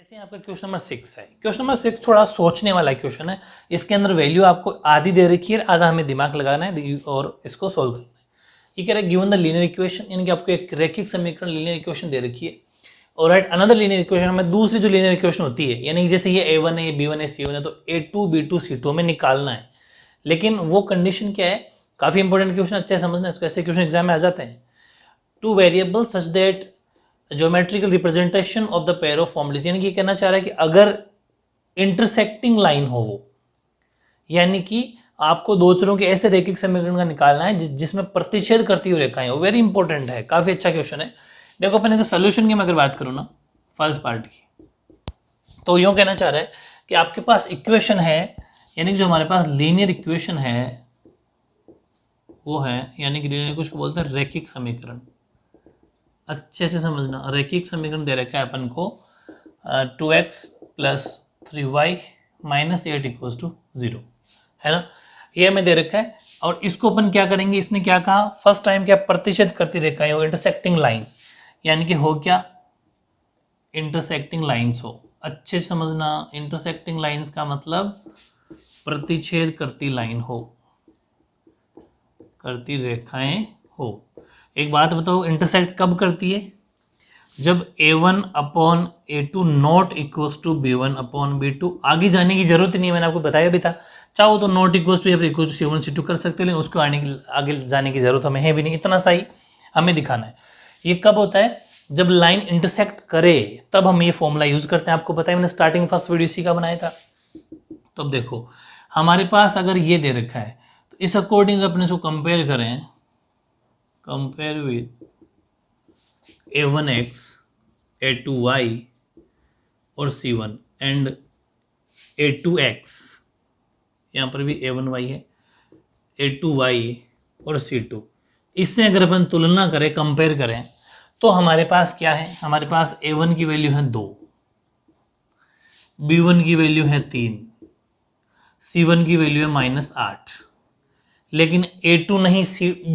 जैसे आपका question number 6 है। क्वेश्चन नंबर 6 थोड़ा सोचने वाला क्वेश्चन है। इसके अंदर वैल्यू आपको आधी दे रखी है, आधा हमें दिमाग लगाना है और इसको सोल्व करना है। ये कह रहा है गिवन द लीनियर इक्वेशन, यानी कि आपको एक रैखिक समीकरण लीनियर इक्वेशन दे रखी है और राइट अनदर लीनियर इक्वेशन में दूसरी जो लीनियर इक्वेशन होती है, यानी जैसे ये A1 है, B1 है, C1 है, तो A2 B2 C2 में निकालना है। लेकिन वो कंडीशन क्या है, काफी इंपॉर्टेंट क्वेश्चन, अच्छे समझना है इसको, ऐसे क्वेश्चन एग्जाम में आ जाते हैं। Two variable such that geometrical representation of the pair of formulas, यानी कि कहना चाह रहा है कि अगर इंटरसेक्टिंग लाइन हो वो, यानी कि आपको दो चरों के ऐसे रैखिक समीकरण का निकालना है जिसमें प्रतिच्छेद करती हुई रेखाएं हो। वेरी इंपॉर्टेंट है, काफी अच्छा क्वेश्चन है। देखो अपन सोल्यूशन की मैं अगर बात करूँ ना फर्स्ट पार्ट की, तो यूं कहना चाह रहा है कि आपके पास इक्वेशन है, यानी कि जो हमारे पास लीनियर इक्वेशन है वो है, यानी कि लीनियर इक्वेशन को बोलते हैं रैखिक समीकरण। अच्छे से समझना, रैखिक समीकरण दे रखा है अपन को 2x + 3y - 8 = 0, है ना। ये हमें दे रखा है और इसको अपन क्या करेंगे, इसने क्या कहा फर्स्ट टाइम, क्या प्रतिच्छेद करती रेखाएं हो, इंटरसेक्टिंग लाइंस, यानी कि हो क्या इंटरसेक्टिंग लाइंस हो। अच्छे से समझना, इंटरसेक्टिंग लाइंस का मतलब प्रतिच्छेद करती लाइन हो, करती रेखाएं हो। एक बात बताओ, इंटरसेक्ट कब करती है, जब A1/A2 not equals to B1/B2। आगे जाने की जरूरत ही नहीं है, मैंने आपको बताया भी था। चाहो तो नॉट इक्वल्स टू या फिर इक्वल्स टू C1 C2 कर सकते हैं, लेकिन उसको आगे जाने की जरूरत हमें है भी नहीं, इतना सा ही हमें दिखाना है। ये कब होता है, जब लाइन इंटरसेक्ट करे तब हम ये फॉर्मूला यूज करते हैं। आपको पता है मैंने स्टार्टिंग फर्स्ट वीडियो इसी का बनाया था। तो अब देखो हमारे पास अगर ये दे रखा है तो इस अकॉर्डिंग अपने इसको कंपेयर करें, कंपेयर विद A1x A2y और C1 एंड A2x, यहाँ पर भी A1y है, A2y और C2, इससे अगर अपन तुलना करें, कंपेयर करें, तो हमारे पास क्या है, हमारे पास A1 की वैल्यू है 2, B1 की वैल्यू है 3, C1 की वैल्यू है -8, लेकिन A2 नहीं,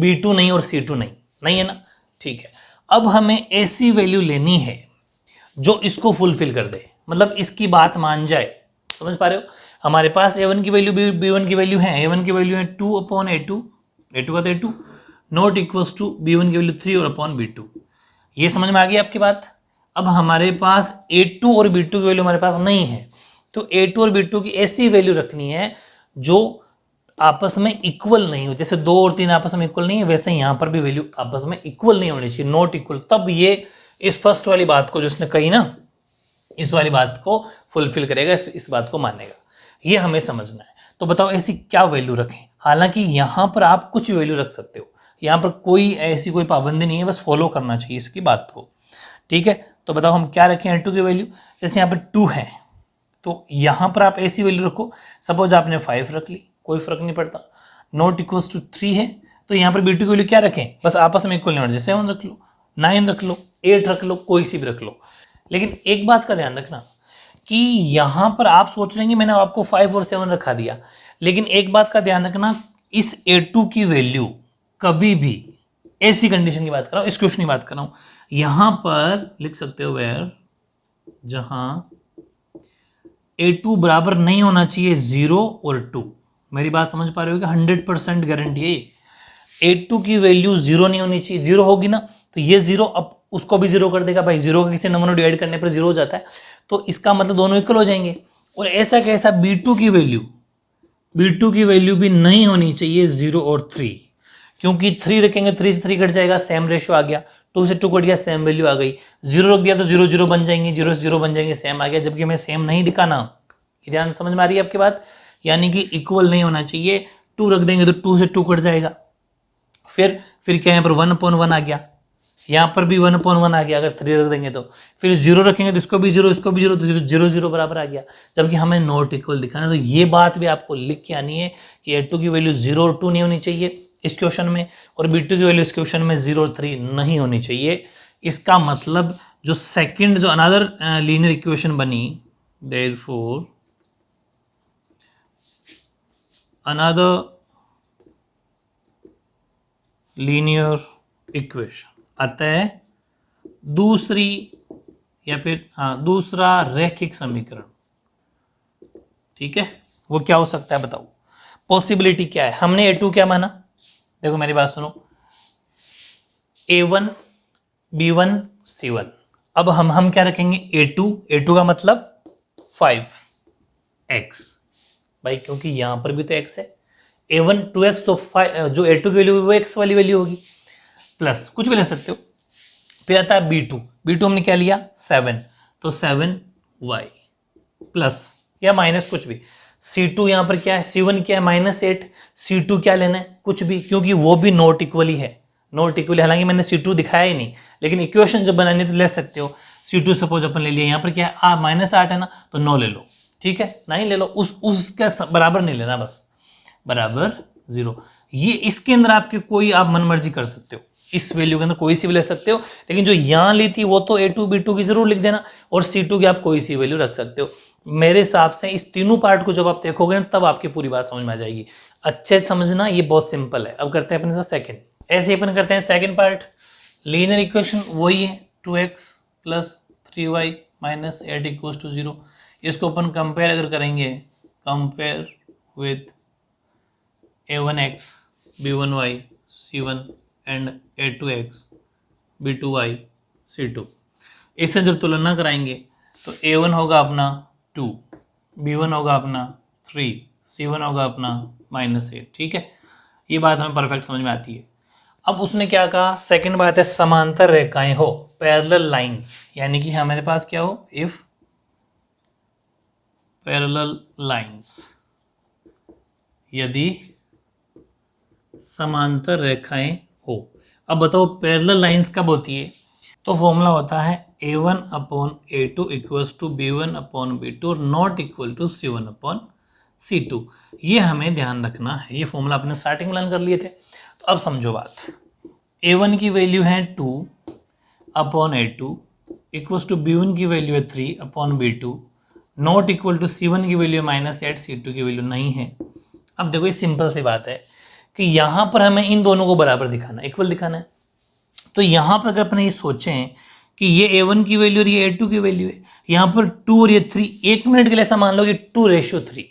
B2 नहीं और C2 नहीं, नहीं है ना। ठीक है, अब हमें ऐसी वैल्यू लेनी है जो इसको फुलफिल कर दे, मतलब इसकी बात मान जाए। समझ पा रहे हो, हमारे पास A1 की वैल्यू B1 की वैल्यू है, A1 की वैल्यू है 2/A2, A2 का A2 not equals to B1 की वैल्यू 3 और B2। ये समझ में आ गई आपकी बात। अब हमारे पास A2 और B2 की वैल्यू हमारे पास नहीं है, तो A2 और B2 की ऐसी वैल्यू रखनी है जो आपस में इक्वल नहीं हो। जैसे 2 और 3 आपस में इक्वल नहीं है, वैसे यहाँ पर भी वैल्यू आपस में इक्वल नहीं होनी चाहिए, नॉट इक्वल। तब ये इस फर्स्ट वाली बात को जो उसने कही ना, इस वाली बात को फुलफिल करेगा, इस बात को मानेगा। ये हमें समझना है। तो बताओ ऐसी क्या वैल्यू रखें। हालांकि यहाँ पर आप कुछ वैल्यू रख सकते हो, यहाँ पर कोई ऐसी कोई पाबंदी नहीं है, बस फॉलो करना चाहिए इसकी बात को। ठीक है, तो बताओ हम क्या रखें A2 की वैल्यू। जैसे यहाँ पर 2 है तो यहाँ पर आप ऐसी वैल्यू रखो, सपोज आपने 5 रख ली, कोई फर्क नहीं पड़ता। नॉट इक्वल्स टू 3 है तो यहाँ पर B2 की वैल्यू क्या रखें, बस आपस में इक्वल नहीं होना, जैसे 7 रख लो, 9 रख लो, 8 रख लो, कोई सी भी रख लो। लेकिन एक बात का ध्यान रखना कि यहाँ पर आप सोच रहे हैं कि मैंने आपको 5 और 7 रखा दिया, लेकिन एक बात का ध्यान रखना, इस A2 की वैल्यू कभी भी, ऐसी कंडीशन की बात कर रहा हूँ, इस क्वेश्चन की बात कर रहा हूँ, यहाँ पर लिख सकते हो वेयर, जहां A2 बराबर नहीं होना चाहिए 0 और 2। मेरी बात समझ पा रहे हो कि 100% गारंटी है ये। A2 की वैल्यू 0 नहीं होनी चाहिए, 0 होगी ना तो ये 0 अब उसको भी 0 कर देगा भाई, 0 का किसी नंबर में डिवाइड करने पर 0 हो जाता है, तो इसका मतलब दोनों इक्वल हो जाएंगे। और ऐसा कैसा B2 की वैल्यू भी नहीं होनी चाहिए 0 और 3, क्योंकि 3 रखेंगे 3 से 3 कट जाएगा, सेम रेशियो आ गया, 2 से 2 कट गया, सेम वैल्यू आ गई। 0 रख दिया तो 0 0 बन जाएंगे, 0 से 0 बन जाएंगे, सेम आ गया, जबकि हमें सेम नहीं दिखाना। ध्यान समझ में आ रही है आपकी बात, यानी कि इक्वल नहीं होना चाहिए। 2 रख देंगे तो 2 से 2 कट जाएगा, फिर क्या यहाँ पर 1/1 आ गया, यहाँ पर भी 1/1 आ गया अगर 3 रख देंगे तो, फिर 0 रखेंगे तो इसको भी 0, इसको भी 0, तो 0 0 बराबर आ गया, जबकि हमें नॉट इक्वल दिखाना है। तो ये बात भी आपको लिख के आनी है कि A2 की वैल्यू 0 और 2 नहीं होनी चाहिए इस क्वेश्चन में, और B2 की वैल्यू इस क्वेश्चन में 0 और 3 नहीं होनी चाहिए। इसका मतलब जो सेकंड जो अनदर लीनियर इक्वेशन बनी, देयरफॉर अनदर लीनियर इक्वेशन, अतः दूसरी या फिर हाँ दूसरा रैखिक समीकरण, ठीक है, वो क्या हो सकता है बताओ। पॉसिबिलिटी क्या है, हमने A2 क्या माना, देखो मेरी बात सुनो, A1 B1 C1, अब हम क्या रखेंगे A2 का मतलब 5x भाई, क्योंकि यहां पर भी तो x है, A1 2x तो 5, जो A2 की वैल्यू वो x वाली वैल्यू होगी, प्लस कुछ भी ले सकते हो। फिर आता है B2 हमने क्या लिया 7, तो 7y प्लस या माइनस कुछ भी। C2 यहाँ पर क्या है, C1 क्या है -8, C2 क्या लेना है कुछ भी, क्योंकि वो भी नॉट इक्वली है, नॉट इक्वली, हालांकि मैंने C2 दिखाया ही नहीं, लेकिन इक्वेशन जब बनानी है तो ले सकते हो। C2 सपोज अपन ले लिया, यहाँ पर क्या है -8 है ना, तो 9 ले लो, ठीक है, 9 ले लो, उसका बराबर नहीं लेना, बस बराबर 0। ये इसके अंदर आपके कोई आप मन मर्जी कर सकते हो, इस वैल्यू के अंदर कोई सी भी ले सकते हो, लेकिन जो यहाँ ली थी वो तो A2 B2 की जरूर लिख देना, और C2 की आप कोई सी वैल्यू रख सकते हो। मेरे हिसाब से इस तीनों पार्ट को जब आप देखोगे ना तब आपकी पूरी बात समझ में आ जाएगी। अच्छे से समझना, ये बहुत सिंपल है। अब करते हैं अपने साथ सेकंड, ऐसे अपन करते हैं सेकंड पार्ट। लीनियर इक्वेशन वही है 2x plus 3y minus 8 equals to 0। इसको अपन कंपेयर अगर करेंगे, compare with a1x b1y c1 and a2x b2y c2, इससे जब तुलना कराएंगे तो a1 होगा अपना 2, b1 होगा अपना 3, c1 होगा अपना -8, ठीक है, ये बात हमें परफेक्ट समझ में आती है। अब उसने क्या कहा, सेकंड बात है समांतर रेखाएं हो, पैरेलल लाइंस, यानी कि हमारे पास क्या हो, इफ पैरेलल लाइंस, यदि समांतर रेखाएं हो। अब बताओ पैरेलल लाइंस कब होती है, तो फॉर्मूला होता है a1/a2 equals to b1/b2 not equal to c1/c2। ये हमें ध्यान रखना है, ये फॉर्मूला अपने स्टार्टिंग में लर्न कर लिए थे। तो अब समझो बात, a1 की वैल्यू है 2/a2 इक्वल्स टू b1 की वैल्यू है 3/b2 not equal to c1 की वैल्यू -8, c2 की वैल्यू नहीं है। अब देखो ये सिंपल सी बात है कि यहाँ पर हमें इन दोनों को बराबर दिखाना है, इक्वल दिखाना है। तो यहाँ पर अगर अपने ये सोचें कि ये a1 की वैल्यू और ये a2 की वैल्यू है, यहाँ पर 2 और ये 3, 1 मिनट के लिए ऐसा मान लो कि 2:3,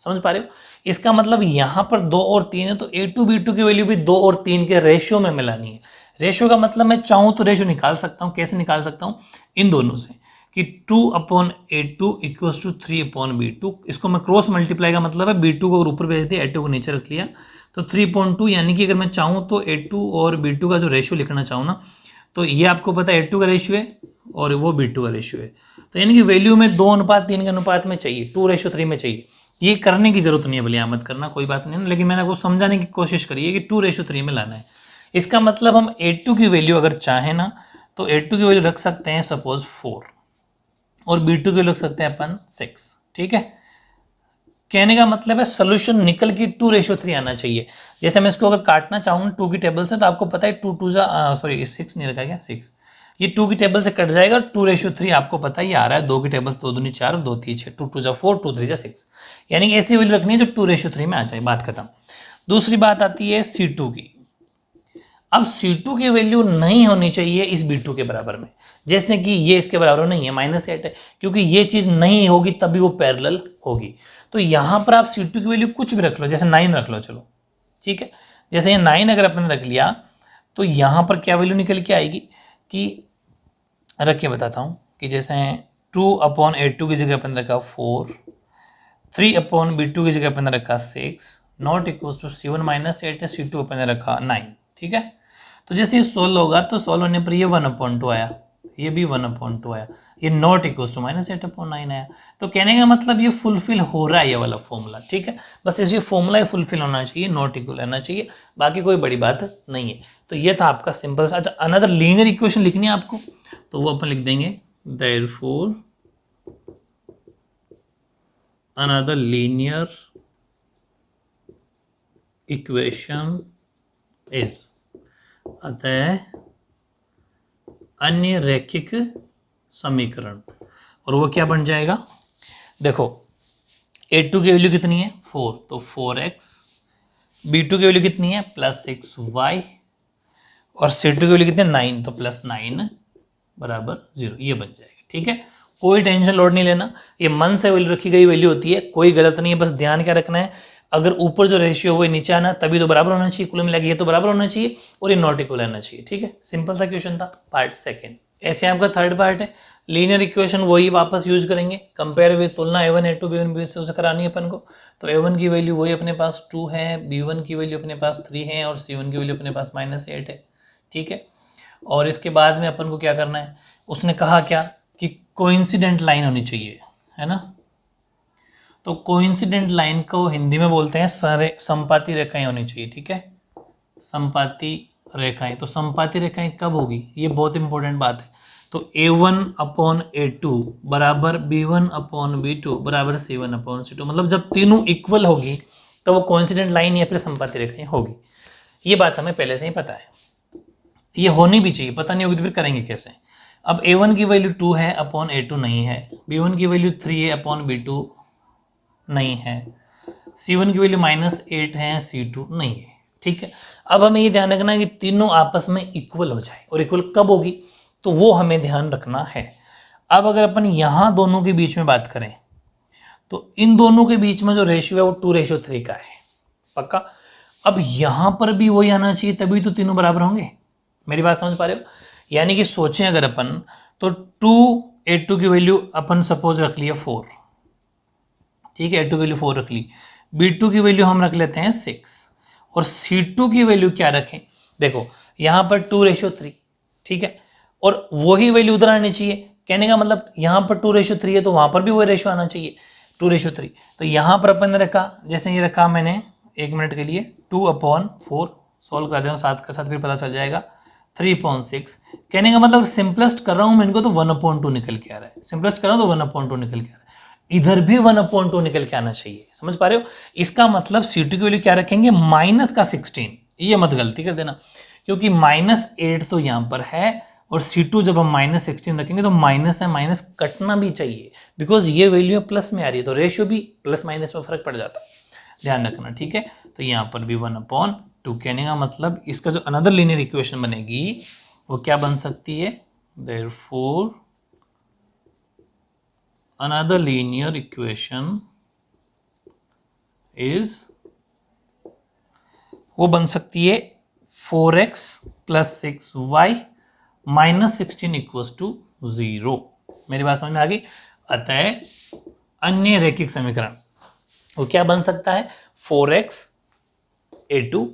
समझ पा रहे हो। इसका मतलब यहाँ पर 2 और 3 है, तो a2 b2 की वैल्यू भी 2 और 3 के रेशियो में मिलानी है। रेशियो का मतलब मैं चाहूँ तो रेशियो निकाल सकता हूँ, कैसे निकाल सकता हूँ, इन दोनों से, कि 2/a2 इक्वल्स टू 3/b2, इसको मैं क्रॉस मल्टीप्लाई का मतलब है b2 को ऊपर भेज दिया, a2 को नीचे रख लिया, तो 3.2, यानी कि अगर मैं चाहूँ तो a2 और b2 का जो रेशियो लिखना चाहूँ ना, तो ये आपको पता है a2 का रेशियो है और वो b2 का रेशियो है, तो यानी कि वैल्यू में 2:3 के अनुपात में चाहिए, 2:3 में चाहिए। ये करने की जरूरत नहीं है, भले मत करना, कोई बात नहीं, लेकिन मैंने आपको समझाने की कोशिश करी है कि 2:3 में लाना है। इसका मतलब हम a2 की वैल्यू अगर चाहें ना, तो a2 की वैल्यू रख सकते हैं सपोज 4 और b2 की वैल्यू रख सकते हैं अपन 6, ठीक है। कहने का मतलब है सोल्यूशन निकल के 2:3 आना चाहिए। जैसे मैं इसको अगर काटना चाहूँ 2 की टेबल से, तो आपको पता है 2 2 सॉरी 6 नहीं रखा गया 6, ये 2 की टेबल से कट जाएगा, 2:3 आपको पता ही आ रहा है, 2 की टेबल 2 दूनी 4 और 2 3 6, 2 2 4 2 3 6, यानी कि ऐसी वैल्यू रखनी है जो 2:3 में आ जाए, बात खत्म। दूसरी बात आती है C2 की। अब C2 की वैल्यू नहीं होनी चाहिए इस B2 के बराबर में, जैसे कि ये इसके बराबर नहीं है, -8 है, क्योंकि ये चीज नहीं होगी तभी वो पैरेलल होगी। तो यहां पर आप C2 की वैल्यू कुछ भी रख लो, जैसे 9 रख लो, चलो ठीक है, जैसे ये 9 अगर अपने रख लिया, तो यहां पर क्या वैल्यू निकल के आएगी, कि रख के बताता हूं, कि जैसे 2/a2 की जगह अपन रखा 4, 3/b2 की जगह अपन रखा 6, नॉट इक्वल टू c1 -8 है, C2 अपन रखा 9, ठीक है। तो जैसे ये 16 होगा तो 16 होने पर ये 1/2 आया, ये भी 1/2 आया, ये नॉट इक्वल टू -8/9 आया। तो कहने का मतलब ये फुलफिल हो रहा है ये वाला फॉर्मूला, ठीक है, बस इस फॉर्मूला ही फुलफिल होना चाहिए, नॉट इक्वल रहना चाहिए, बाकी कोई बड़ी बात नहीं है। तो ये था आपका सिंपल। अच्छा, अनदर लीनियर इक्वेशन लिखनी है आपको, तो वो अपन लिख देंगे therefore another linear equation is, अतः अन्य रैखिक समीकरण, और वो क्या बन जाएगा, देखो a2 की वैल्यू कितनी है 4, तो 4x, b2 की वैल्यू कितनी है +6y, और c2 की वैल्यू कितनी है 9, तो +9 बराबर 0, ये बन जाएगा। ठीक है, कोई टेंशन लोड नहीं लेना, ये मन से वैल्यू रखी गई वैल्यू होती है, कोई गलत नहीं है, बस ध्यान क्या रखना है, अगर ऊपर जो रेशियो वो नीचे आना तभी तो बराबर होना चाहिए, कुल मिला के ये तो बराबर होना चाहिए और ये नॉट इक्वल आना चाहिए। ठीक है, सिंपल सा क्वेश्चन था, पार्ट सेकेंड। ऐसे आपका थर्ड पार्ट है, लीनियर इक्वेशन वही वापस यूज करेंगे, कंपेयर विद तुलना A1 A2 B1 B2 से करानी है अपन को। तो A1 की वैल्यू वही अपने पास 2 है, B1 की वैल्यू अपने पास 3 है और C1 की वैल्यू अपने पास -8 है। ठीक है, और इसके बाद में अपन को क्या करना है, उसने कहा क्या कि कोइंसिडेंट लाइन होनी चाहिए, है ना। तो कोइंसिडेंट लाइन को हिंदी में बोलते हैं संपाती रेखाएं होनी चाहिए। ठीक है, संपाती रेखाएं, तो संपाती रेखाएं कब होगी, ये बहुत इंपॉर्टेंट बात है। तो A1/A2 बराबर B1/B2 बराबर C1/C2, मतलब जब तीनों इक्वल होगी तो वो कोइंसिडेंट लाइन या फिर संपाती रेखाएं होगी। ये बात हमें पहले से ही पता है, ये होनी भी चाहिए, पता नहीं होगी तो फिर करेंगे कैसे। अब A1 की वैल्यू 2 है अपॉन A2 नहीं है, B1 की वैल्यू 3 है अपॉन B2 नहीं है, C1 की वैल्यू -8 है, C2 नहीं है। ठीक है, अब हमें ये ध्यान रखना है कि तीनों आपस में इक्वल हो जाए, और इक्वल कब होगी तो वो हमें ध्यान रखना है। अब अगर अपन यहाँ दोनों के बीच में बात करें तो इन दोनों के बीच में जो रेशियो है वो 2:3 का है, पक्का। अब यहाँ पर भी वही आना चाहिए, तभी तो तीनों बराबर होंगे। मेरी बात समझ पा रहे हो, यानी कि सोचें अगर अपन तो 2A2 की वैल्यू अपन सपोज रख लिया 4, ठीक है, A2 की वैल्यू 4 रख ली, B2 की वैल्यू हम रख लेते हैं 6 और C2 की वैल्यू क्या रखें, देखो यहाँ पर 2:3, ठीक है, और वही वैल्यू उधर आनी चाहिए। कहने का मतलब यहाँ पर 2:3 है तो वहाँ पर भी वही रेशियो आना चाहिए 2:3। तो यहाँ पर अपन ने रखा, जैसे ये रखा मैंने 1 मिनट के लिए 2/4, सॉल्व कर दें साथ का साथ फिर पता चल जाएगा 3/6। कहने का मतलब सिंपलेस्ट कर रहा हूँ मैं इनको तो 1/2 निकल के आ रहा है, सिंपलेस्ट कर रहा हूँ तो 1/2 निकल के आ रहा है, इधर भी 1/2 निकल के आना चाहिए। समझ पा रहे हो, इसका मतलब C2 की वैल्यू क्या रखेंगे, -16। ये मत गलती कर देना, क्योंकि -8 तो यहाँ पर है और C2 जब हम -16 रखेंगे तो माइनस है, माइनस कटना भी चाहिए, बिकॉज ये वैल्यू प्लस में आ रही है तो रेशियो भी प्लस माइनस में फर्क पड़ जाता है, ध्यान रखना। ठीक है, तो यहाँ पर भी 1/2, कहने का मतलब इसका जो अनदर लीनियर इक्वेशन बनेगी वो क्या बन सकती है, therefore another linear equation is, वो बन सकती है 4x + 6y -16 = 0। मेरी बात समझ में आ गई। अतः अन्य रैखिक समीकरण वो क्या बन सकता है, 4x A2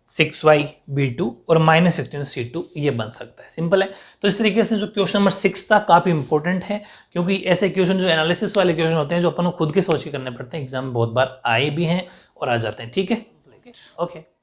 6y B2 और -16 C2, ये बन सकता है, सिंपल है। तो इस तरीके से जो क्वेश्चन नंबर 6 था काफ़ी इंपॉर्टेंट है, क्योंकि ऐसे क्वेश्चन जो एनालिसिस वाले क्वेश्चन होते हैं जो अपन को खुद के सोच के करने पड़ते हैं, एग्जाम में बहुत बार आए भी हैं और आ जाते हैं। ठीक है, ओके।